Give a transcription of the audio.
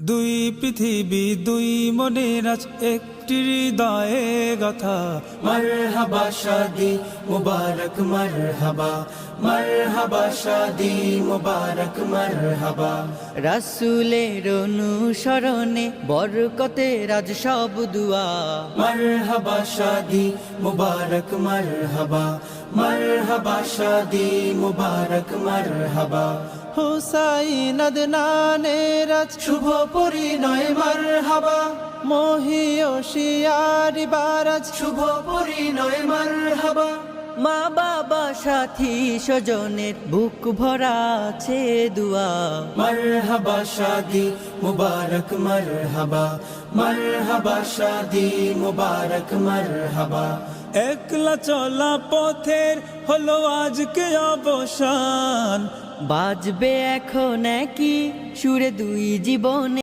দুই পৃথিবী দুই মনের আজ একটি হৃদয়ে গাথা। মারহাবা শাদি মুবারক মারহাবা, মারহাবা শাদি মুবারক মারহাবা। রাসূলের অনুসরণে বরকতের আজ সব দুয়া। মারহাবা শাদি মুবারক মারহাবা, মারহাবা শাদি মুবারক মারহাবা। হুসাইন আদনানের আজ শুভ পরিণয় মারহাবা, মহিয়সিয়ারি বারাজ শুভ পরিণয় মারহাবা। মা বাবা সাথী স্বজনের বুক ভরা আছে দুয়া। মারহাবা শাদি মুবারক মারহাবা, মারহাবা শাদি মুবারক মারহাবা। একলা চলা পথের হলো আজকে অবসান। বাজবে এখন কি সুরে দুই জীবনে।